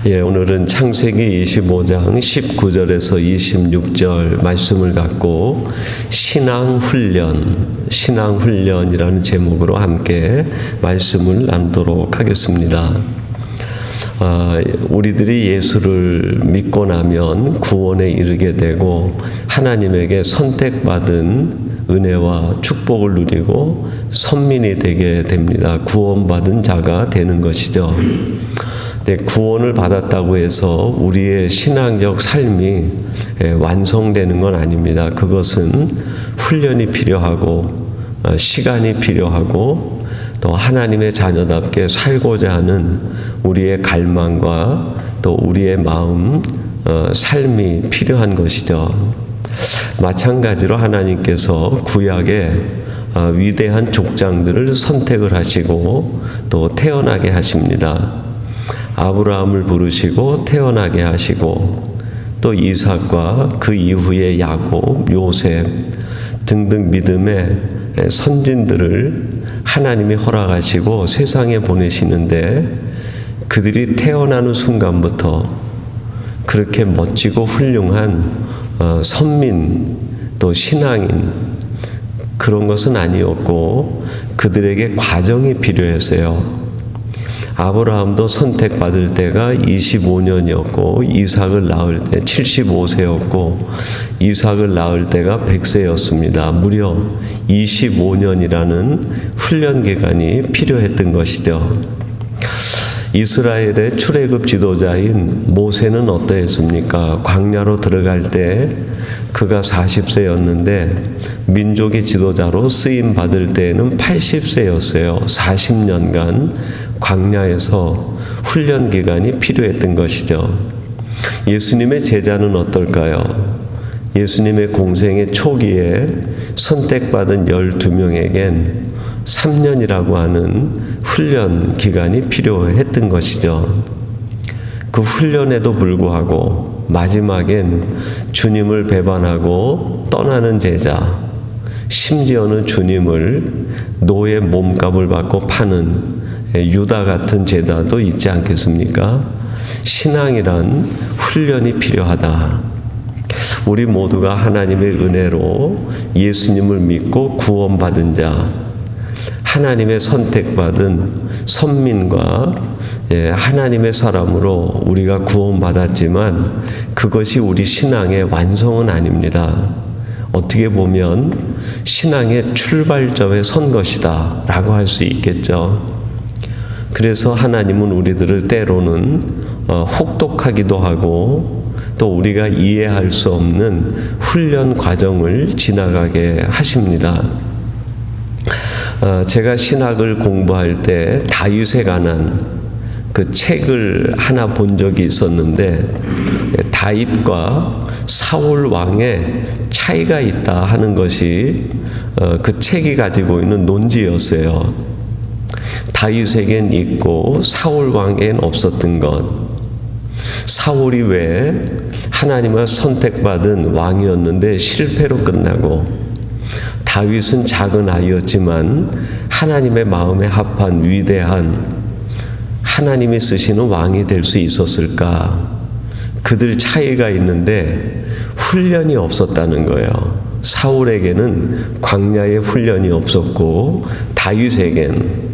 오늘은 창세기 25장 19절에서 26절 말씀을 갖고 신앙훈련이라는 제목으로 함께 말씀을 나누도록 하겠습니다. 우리들이 예수를 믿고 나면 구원에 이르게 되고 하나님에게 선택받은 은혜와 축복을 누리고 선민이 되게 됩니다. 구원받은 자가 되는 것이죠. 구원을 받았다고 해서 우리의 신앙적 삶이 완성되는 건 아닙니다. 그것은 훈련이 필요하고 시간이 필요하고 또 하나님의 자녀답게 살고자 하는 우리의 갈망과 또 우리의 마음, 삶이 필요한 것이죠. 마찬가지로 하나님께서 구약에 위대한 족장들을 선택을 하시고 또 태어나게 하십니다. 아브라함을 부르시고 태어나게 하시고 또 이삭과 그 이후에 야곱, 요셉 등등 믿음의 선진들을 하나님이 허락하시고 세상에 보내시는데 그들이 태어나는 순간부터 그렇게 멋지고 훌륭한 선민 또 신앙인 그런 것은 아니었고 그들에게 과정이 필요했어요. 아브라함도 선택받을 때가 25년이었고 이삭을 낳을 때 75세였고 이삭을 낳을 때가 100세였습니다. 무려 25년이라는 훈련 기간이 필요했던 것이죠. 이스라엘의 출애굽 지도자인 모세는 어떠했습니까? 광야로 들어갈 때 그가 40세였는데 민족의 지도자로 쓰임 받을 때에는 80세였어요. 40년간 광야에서 훈련 기간이 필요했던 것이죠. 예수님의 제자는 어떨까요? 예수님의 공생의 초기에 선택받은 12명에겐 3년이라고 하는 훈련 기간이 필요했던 것이죠. 그 훈련에도 불구하고 마지막엔 주님을 배반하고 떠나는 제자, 심지어는 주님을 노예 몸값을 받고 파는 유다 같은 제자도 있지 않겠습니까? 신앙이란 훈련이 필요하다. 우리 모두가 하나님의 은혜로 예수님을 믿고 구원받은 자, 하나님의 선택받은 선민과 하나님의 사람으로 우리가 구원받았지만 그것이 우리 신앙의 완성은 아닙니다. 어떻게 보면 신앙의 출발점에 선 것이다 라고 할 수 있겠죠. 그래서 하나님은 우리들을 때로는 혹독하기도 하고 또 우리가 이해할 수 없는 훈련 과정을 지나가게 하십니다. 제가 신학을 공부할 때 다윗에 관한 그 책을 하나 본 적이 있었는데 다윗과 사울 왕의 차이가 있다 하는 것이 그 책이 가지고 있는 논지였어요. 다윗에겐 있고 사울 왕에겐 없었던 것. 사울이 왜 하나님과 선택받은 왕이었는데 실패로 끝나고 다윗은 작은 아이였지만 하나님의 마음에 합한 위대한 하나님이 쓰시는 왕이 될 수 있었을까? 그들 차이가 있는데 훈련이 없었다는 거예요. 사울에게는 광야의 훈련이 없었고 다윗에겐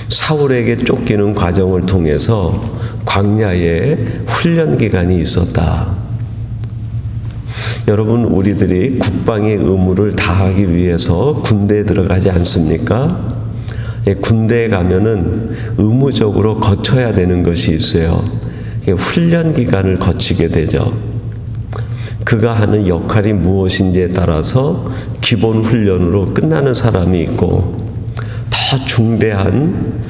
사울에게 쫓기는 과정을 통해서 광야의 훈련 기간이 있었다. 여러분, 우리들이 국방의 의무를 다하기 위해서 군대에 들어가지 않습니까? 군대에 가면은 의무적으로 거쳐야 되는 것이 있어요. 훈련 기간을 거치게 되죠. 그가 하는 역할이 무엇인지에 따라서 기본 훈련으로 끝나는 사람이 있고 더 중대한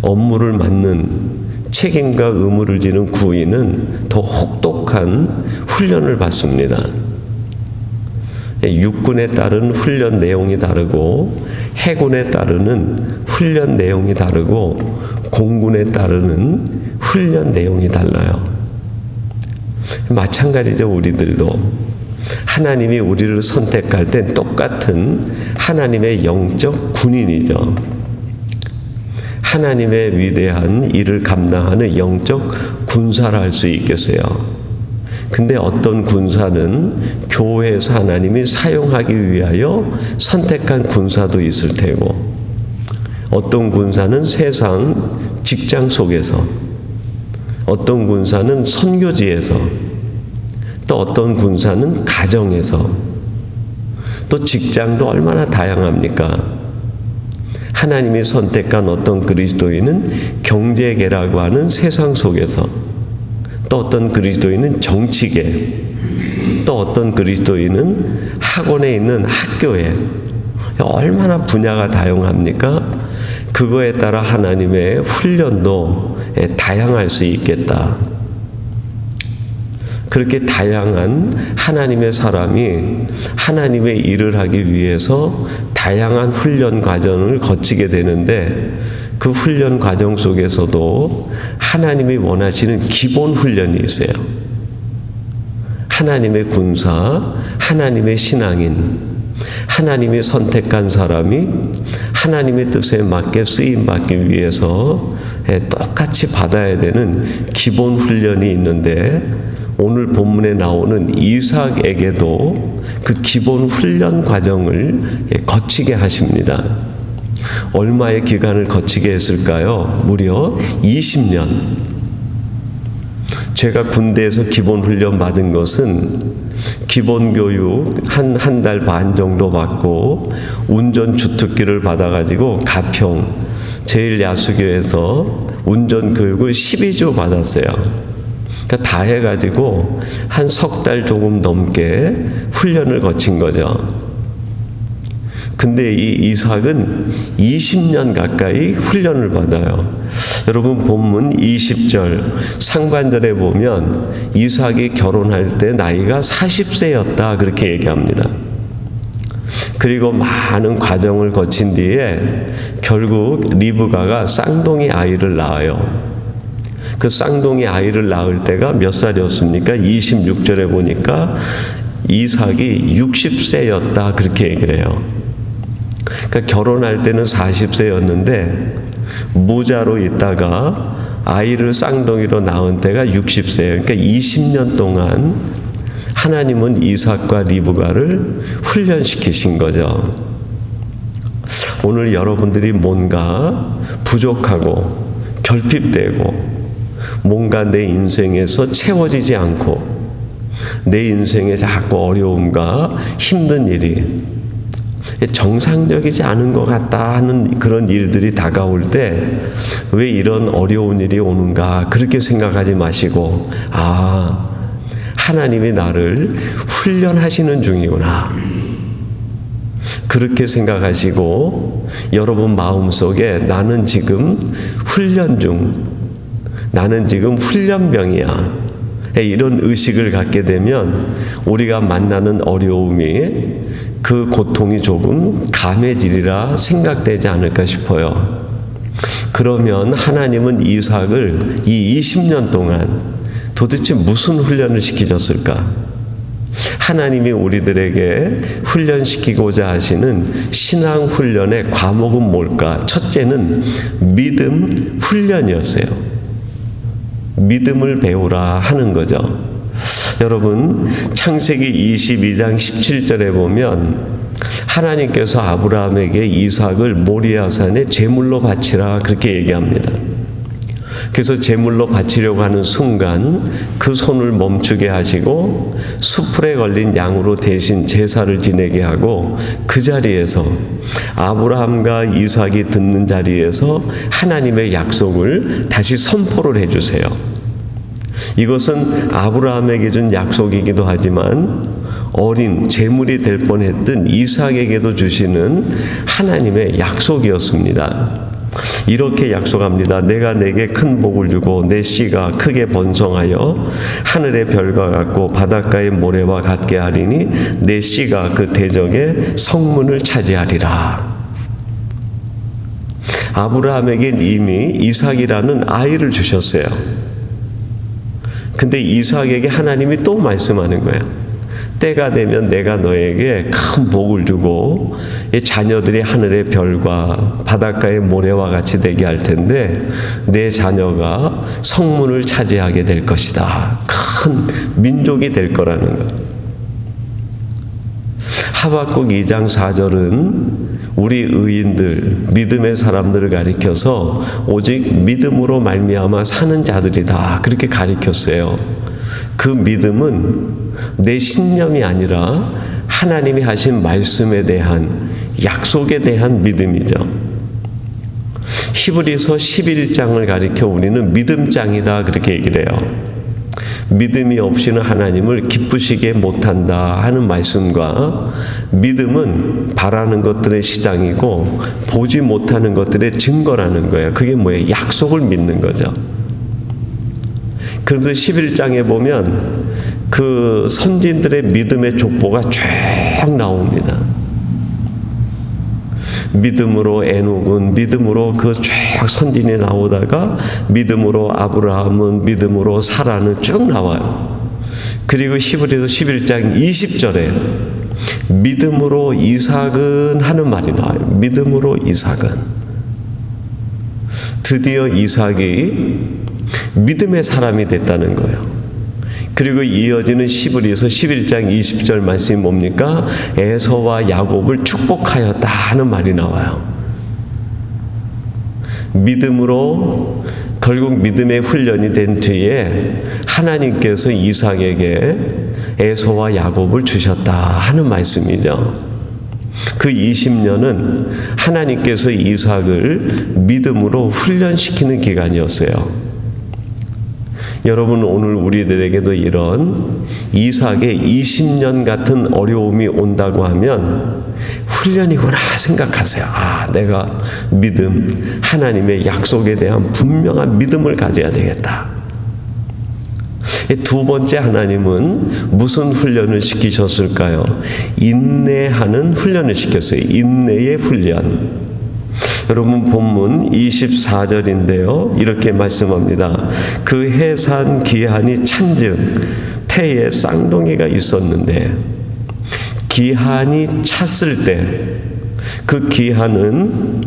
업무를 맡는 책임과 의무를 지는 구인은 더 혹독한 훈련을 받습니다. 육군에 따른 훈련 내용이 다르고 해군에 따르는 훈련 내용이 다르고 공군에 따르는 훈련 내용이 달라요. 마찬가지죠. 우리들도 하나님이 우리를 선택할 땐 똑같은 하나님의 영적 군인이죠. 하나님의 위대한 일을 감당하는 영적 군사라 할 수 있겠어요. 근데 어떤 군사는 교회에서 하나님이 사용하기 위하여 선택한 군사도 있을 테고, 어떤 군사는 세상 직장 속에서, 어떤 군사는 선교지에서, 또 어떤 군사는 가정에서, 또 직장도 얼마나 다양합니까? 하나님이 선택한 어떤 그리스도인은 경제계라고 하는 세상 속에서, 또 어떤 그리스도인은 정치계, 또 어떤 그리스도인은 학원에 있는 학교에, 얼마나 분야가 다양합니까? 그거에 따라 하나님의 훈련도 다양할 수 있겠다. 그렇게 다양한 하나님의 사람이 하나님의 일을 하기 위해서 다양한 훈련 과정을 거치게 되는데, 그 훈련 과정 속에서도 하나님이 원하시는 기본 훈련이 있어요. 하나님의 군사, 하나님의 신앙인, 하나님이 선택한 사람이 하나님의 뜻에 맞게 쓰임받기 위해서 똑같이 받아야 되는 기본 훈련이 있는데, 오늘 본문에 나오는 이삭에게도 그 기본 훈련 과정을 거치게 하십니다. 얼마의 기간을 거치게 했을까요? 무려 20년. 제가 군대에서 기본 훈련 받은 것은 기본 교육 한 달 반 정도 받고, 운전 주특기를 받아가지고 가평 제일야수교에서 운전 교육을 12주 받았어요. 그러니까 다 해가지고 한 석 달 조금 넘게 훈련을 거친 거죠. 근데 이 이삭은 20년 가까이 훈련을 받아요. 여러분 본문 20절 상반절에 보면 이삭이 결혼할 때 나이가 40세였다 그렇게 얘기합니다. 그리고 많은 과정을 거친 뒤에 결국 리브가가 쌍둥이 아이를 낳아요. 그 쌍둥이 아이를 낳을 때가 몇 살이었습니까? 26절에 보니까 이삭이 60세였다 그렇게 얘기를 해요. 그러니까 결혼할 때는 40세였는데 무자로 있다가 아이를 쌍둥이로 낳은 때가 60세예요. 그러니까 20년 동안 하나님은 이삭과 리브가를 훈련시키신 거죠. 오늘 여러분들이 뭔가 부족하고 결핍되고 뭔가 내 인생에서 채워지지 않고 내 인생에 자꾸 어려움과 힘든 일이 정상적이지 않은 것 같다 하는 그런 일들이 다가올 때 왜 이런 어려운 일이 오는가 그렇게 생각하지 마시고, 아, 하나님이 나를 훈련하시는 중이구나 그렇게 생각하시고, 여러분 마음속에 나는 지금 훈련 중, 나는 지금 훈련병이야 이런 의식을 갖게 되면 우리가 만나는 어려움이, 그 고통이 조금 감해지리라 생각되지 않을까 싶어요. 그러면 하나님은 이삭을 이 20년 동안 도대체 무슨 훈련을 시키셨을까? 하나님이 우리들에게 훈련시키고자 하시는 신앙 훈련의 과목은 뭘까? 첫째는 믿음 훈련이었어요. 믿음을 배우라 하는 거죠. 여러분 창세기 22장 17절에 보면 하나님께서 아브라함에게 이삭을 모리아산에 제물로 바치라 그렇게 얘기합니다. 그래서 제물로 바치려고 하는 순간 그 손을 멈추게 하시고 수풀에 걸린 양으로 대신 제사를 지내게 하고, 그 자리에서 아브라함과 이삭이 듣는 자리에서 하나님의 약속을 다시 선포를 해주세요. 이것은 아브라함에게 준 약속이기도 하지만 어린 제물이 될 뻔했던 이삭에게도 주시는 하나님의 약속이었습니다. 이렇게 약속합니다. 내가 내게 큰 복을 주고 내 씨가 크게 번성하여 하늘의 별과 같고 바닷가의 모래와 같게 하리니 내 씨가 그 대적의 성문을 차지하리라. 아브라함에겐 이미 이삭이라는 아이를 주셨어요. 근데 이삭에게 하나님이 또 말씀하는 거예요. 때가 되면 내가 너에게 큰 복을 주고 이 자녀들이 하늘의 별과 바닷가의 모래와 같이 되게 할 텐데 내 자녀가 성문을 차지하게 될 것이다. 큰 민족이 될 거라는 것. 하박국 2장 4절은 우리 의인들, 믿음의 사람들을 가리켜서 오직 믿음으로 말미암아 사는 자들이다. 그렇게 가리켰어요. 그 믿음은 내 신념이 아니라 하나님이 하신 말씀에 대한, 약속에 대한 믿음이죠. 히브리서 11장을 가리켜 우리는 믿음장이다 그렇게 얘기를 해요. 믿음이 없이는 하나님을 기쁘시게 못한다 하는 말씀과, 믿음은 바라는 것들의 시작이고 보지 못하는 것들의 증거라는 거예요. 그게 뭐예요? 약속을 믿는 거죠. 그런데 11장에 보면 그 선진들의 믿음의 족보가 쭉 나옵니다. 믿음으로 에녹은, 믿음으로 그 쭉 선진이 나오다가 믿음으로 아브라함은, 믿음으로 사라는 쭉 나와요. 그리고 히브리서 11장 20절에 믿음으로 이삭은 하는 말이 나와요. 믿음으로 이삭은. 드디어 이삭이 믿음의 사람이 됐다는 거예요. 그리고 이어지는 히브리서 11장 20절 말씀이 뭡니까? 에서와 야곱을 축복하였다 하는 말이 나와요. 믿음으로, 결국 믿음의 훈련이 된 뒤에 하나님께서 이삭에게 에서와 야곱을 주셨다 하는 말씀이죠. 그 20년은 하나님께서 이삭을 믿음으로 훈련시키는 기간이었어요. 여러분, 오늘 우리들에게도 이런 이삭의 20년 같은 어려움이 온다고 하면 훈련이구나 생각하세요. 아, 내가 믿음, 하나님의 약속에 대한 분명한 믿음을 가져야 되겠다. 두 번째, 하나님은 무슨 훈련을 시키셨을까요? 인내하는 훈련을 시켰어요. 인내의 훈련. 여러분, 본문 24절인데요. 이렇게 말씀합니다. 그 해산 기한이 찬즉 태에 쌍둥이가 있었는데, 기한이 찼을 때, 그 기한은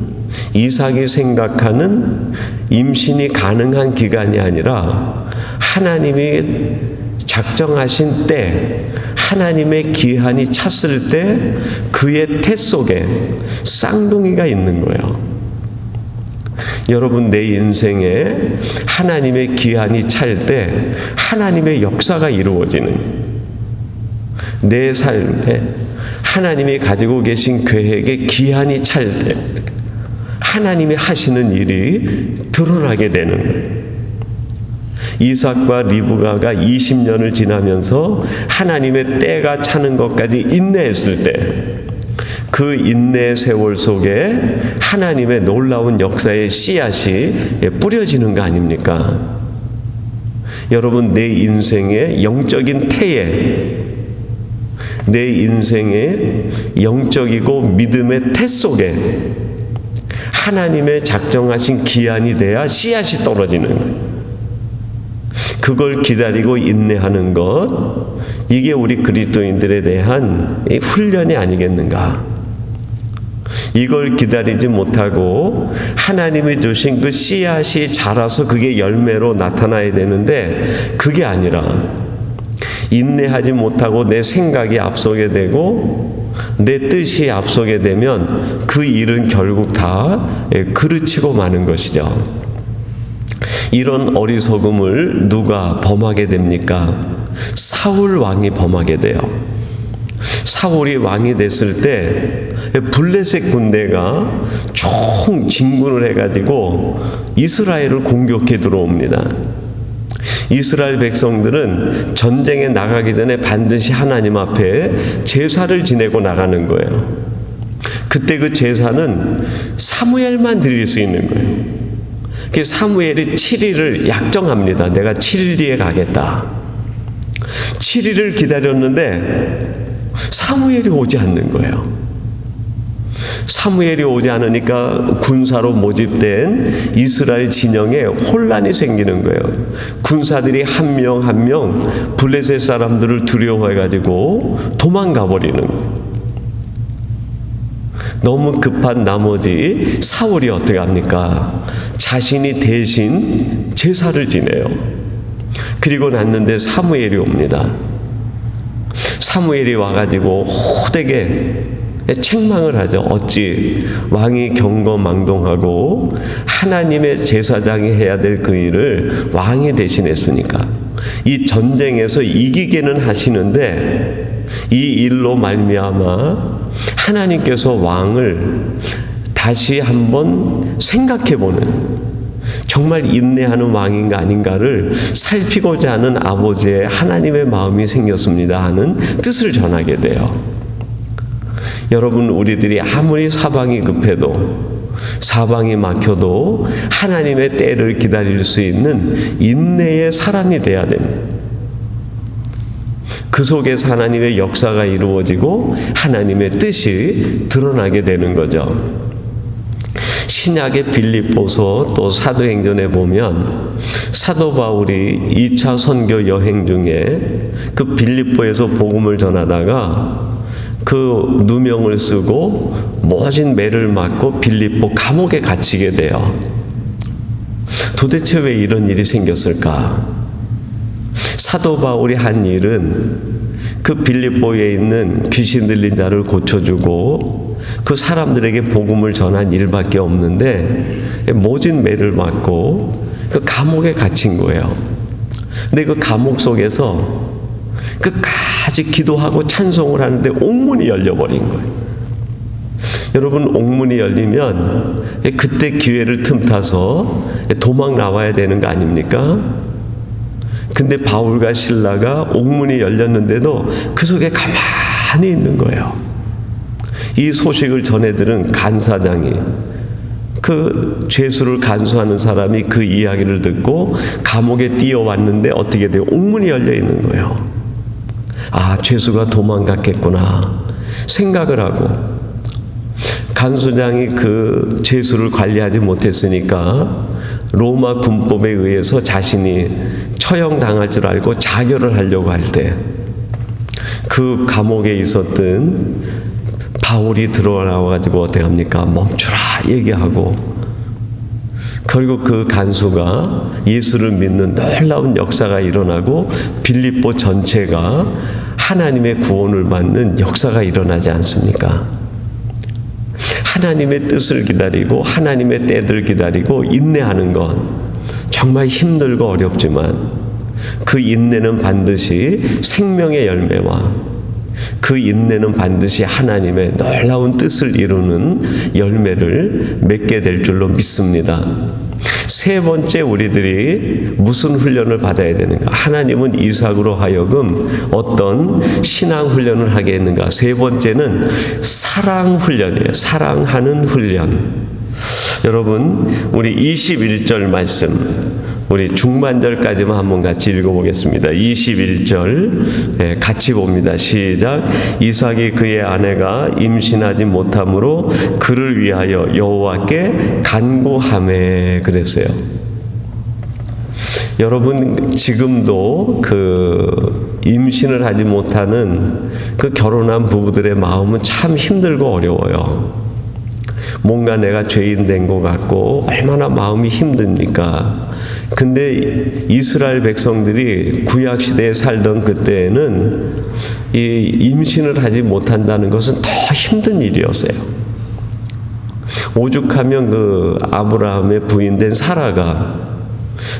이삭이 생각하는 임신이 가능한 기간이 아니라 하나님이 작정하신 때, 하나님의 기한이 찼을 때 그의 태 속에 쌍둥이가 있는 거예요. 여러분, 내 인생에 하나님의 기한이 찰 때 하나님의 역사가 이루어지는, 내 삶에 하나님이 가지고 계신 계획의 기한이 찰 때 하나님이 하시는 일이 드러나게 되는 거예요. 이삭과 리브가가 20년을 지나면서 하나님의 때가 차는 것까지 인내했을 때, 그 인내의 세월 속에 하나님의 놀라운 역사의 씨앗이 뿌려지는 거 아닙니까? 여러분, 내 인생의 영적인 태에, 내 인생의 영적이고 믿음의 태 속에 하나님의 작정하신 기한이 돼야 씨앗이 떨어지는 거예요. 그걸 기다리고 인내하는 것, 이게 우리 그리스도인들에 대한 훈련이 아니겠는가? 이걸 기다리지 못하고 하나님이 주신 그 씨앗이 자라서 그게 열매로 나타나야 되는데, 그게 아니라 인내하지 못하고 내 생각이 앞서게 되고 내 뜻이 앞서게 되면 그 일은 결국 다 그르치고 마는 것이죠. 이런 어리석음을 누가 범하게 됩니까? 사울 왕이 범하게 돼요. 사울이 왕이 됐을 때 블레셋 군대가 총 진군을 해가지고 이스라엘을 공격해 들어옵니다. 이스라엘 백성들은 전쟁에 나가기 전에 반드시 하나님 앞에 제사를 지내고 나가는 거예요. 그때 그 제사는 사무엘만 드릴 수 있는 거예요. 그 사무엘이 7일을 약정합니다. 내가 7일 뒤에 가겠다. 7일을 기다렸는데 사무엘이 오지 않는 거예요. 사무엘이 오지 않으니까 군사로 모집된 이스라엘 진영에 혼란이 생기는 거예요. 군사들이 한 명 한 명 블레셋 사람들을 두려워해가지고 도망가 버리는 거예요. 너무 급한 나머지 사울이 어떻게 합니까? 자신이 대신 제사를 지내요. 그리고 났는데 사무엘이 옵니다. 사무엘이 와가지고 호되게 책망을 하죠. 어찌 왕이 경거망동하고 하나님의 제사장이 해야 될 그 일을 왕이 대신했습니까? 이 전쟁에서 이기게는 하시는데 이 일로 말미암아 하나님께서 왕을 다시 한번 생각해보는, 정말 인내하는 왕인가 아닌가를 살피고자 하는 아버지의 하나님의 마음이 생겼습니다 하는 뜻을 전하게 돼요. 여러분, 우리들이 아무리 사방이 급해도, 사방이 막혀도 하나님의 때를 기다릴 수 있는 인내의 사람이 돼야 됩니다. 그 속에서 하나님의 역사가 이루어지고 하나님의 뜻이 드러나게 되는 거죠. 신약의 빌립보서 또 사도행전에 보면 사도 바울이 2차 선교 여행 중에 그 빌립보에서 복음을 전하다가 그 누명을 쓰고 모진 매를 맞고 빌립보 감옥에 갇히게 돼요. 도대체 왜 이런 일이 생겼을까? 사도 바울이 한 일은 그 빌립보에 있는 귀신 들린 자를 고쳐주고 그 사람들에게 복음을 전한 일밖에 없는데 모진 매를 맞고 그 감옥에 갇힌 거예요. 근데 그 감옥 속에서 끝까지 기도하고 찬송을 하는데 옥문이 열려버린 거예요. 여러분, 옥문이 열리면 그때 기회를 틈타서 도망 나와야 되는 거 아닙니까? 근데 바울과 실라가 옥문이 열렸는데도 그 속에 가만히 있는 거예요. 이 소식을 전해들은 간사장이, 그 죄수를 간수하는 사람이 그 이야기를 듣고 감옥에 뛰어왔는데 어떻게 돼요? 옥문이 열려 있는 거예요. 아, 죄수가 도망갔겠구나 생각을 하고, 간수장이 그 죄수를 관리하지 못했으니까 로마 군법에 의해서 자신이 처형당할 줄 알고 자결을 하려고 할 때 그 감옥에 있었던 바울이 들어나와가지고 어떻게 합니까? 멈추라 얘기하고, 결국 그 간수가 예수를 믿는 놀라운 역사가 일어나고 빌립보 전체가 하나님의 구원을 받는 역사가 일어나지 않습니까? 하나님의 뜻을 기다리고 하나님의 때를 기다리고 인내하는 건 정말 힘들고 어렵지만 그 인내는 반드시 생명의 열매와 그 인내는 반드시 하나님의 놀라운 뜻을 이루는 열매를 맺게 될 줄로 믿습니다. 세 번째, 우리들이 무슨 훈련을 받아야 되는가? 하나님은 이삭으로 하여금 어떤 신앙 훈련을 하게 했는가? 세 번째는 사랑 훈련이에요. 사랑하는 훈련. 여러분, 우리 21절 말씀, 우리 중반절까지만 한번 같이 읽어보겠습니다. 21절 같이 봅니다. 시작. 이삭이 그의 아내가 임신하지 못함으로 그를 위하여 여호와께 간구하매 그랬어요. 여러분, 지금도 그 임신을 하지 못하는 그 결혼한 부부들의 마음은 참 힘들고 어려워요. 뭔가 내가 죄인 된 것 같고 얼마나 마음이 힘듭니까? 근데 이스라엘 백성들이 구약 시대에 살던 그때에는 이 임신을 하지 못한다는 것은 더 힘든 일이었어요. 오죽하면 그 아브라함의 부인된 사라가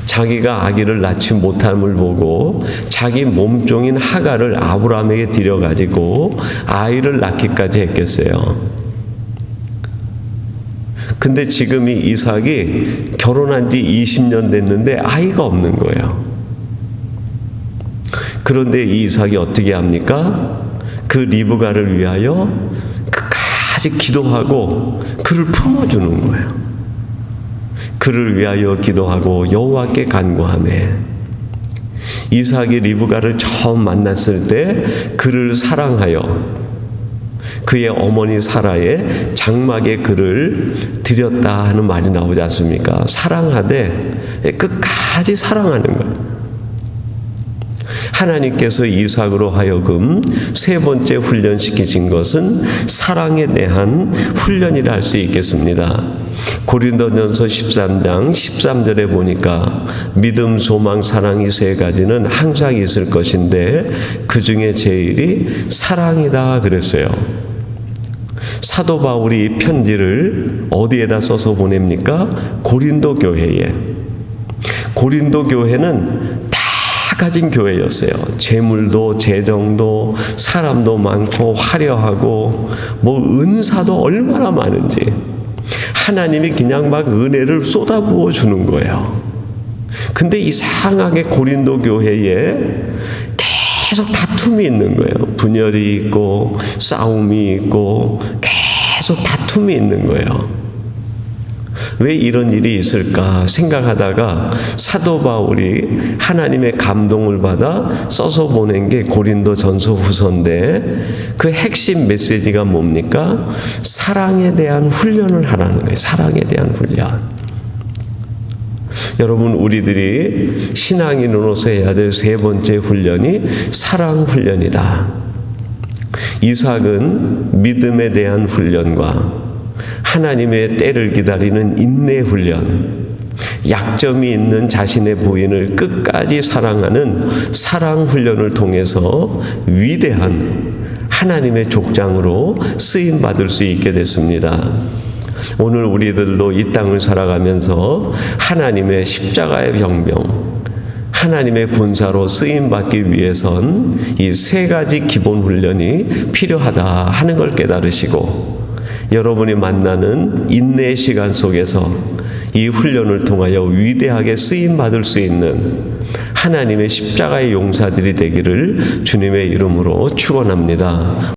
자기가 아기를 낳지 못함을 보고 자기 몸종인 하갈을 아브라함에게 들여가지고 아이를 낳기까지 했겠어요. 근데 지금 이 이삭이 결혼한 지 20년 됐는데 아이가 없는 거예요. 그런데 이 이삭이 어떻게 합니까? 그 리브가를 위하여 끝까지 기도하고 그를 품어주는 거예요. 그를 위하여 기도하고 여호와께 간구하매, 이삭이 리브가를 처음 만났을 때 그를 사랑하여 그의 어머니 사라의 장막에 그를 드렸다 하는 말이 나오지 않습니까? 사랑하되 끝까지 사랑하는 거예요. 하나님께서 이삭으로 하여금 세 번째 훈련시키신 것은 사랑에 대한 훈련이라 할 수 있겠습니다. 고린도전서 13장 13절에 보니까 믿음, 소망, 사랑 이 세 가지는 항상 있을 것인데 그 중에 제일이 사랑이다 그랬어요. 사도 바울이 이 편지를 어디에다 써서 보냅니까? 고린도 교회에. 고린도 교회는 다 가진 교회였어요. 재물도 재정도 사람도 많고 화려하고 뭐 은사도 얼마나 많은지 하나님이 그냥 막 은혜를 쏟아부어 주는 거예요. 근데 이상하게 고린도 교회에 계속 다툼이 있는 거예요. 분열이 있고 싸움이 있고 계속 다툼이 있는 거예요. 왜 이런 일이 있을까 생각하다가 사도 바울이 하나님의 감동을 받아 써서 보낸 게 고린도전서 후서인데 그 핵심 메시지가 뭡니까? 사랑에 대한 훈련을 하라는 거예요. 사랑에 대한 훈련. 여러분, 우리들이 신앙인으로서 해야 될 세 번째 훈련이 사랑 훈련이다. 이삭은 믿음에 대한 훈련과 하나님의 때를 기다리는 인내 훈련, 약점이 있는 자신의 부인을 끝까지 사랑하는 사랑 훈련을 통해서 위대한 하나님의 족장으로 쓰임 받을 수 있게 됐습니다. 오늘 우리들도 이 땅을 살아가면서 하나님의 십자가의 병병, 하나님의 군사로 쓰임받기 위해선 이 세 가지 기본 훈련이 필요하다 하는 걸 깨달으시고 여러분이 만나는 인내의 시간 속에서 이 훈련을 통하여 위대하게 쓰임받을 수 있는 하나님의 십자가의 용사들이 되기를 주님의 이름으로 축원합니다.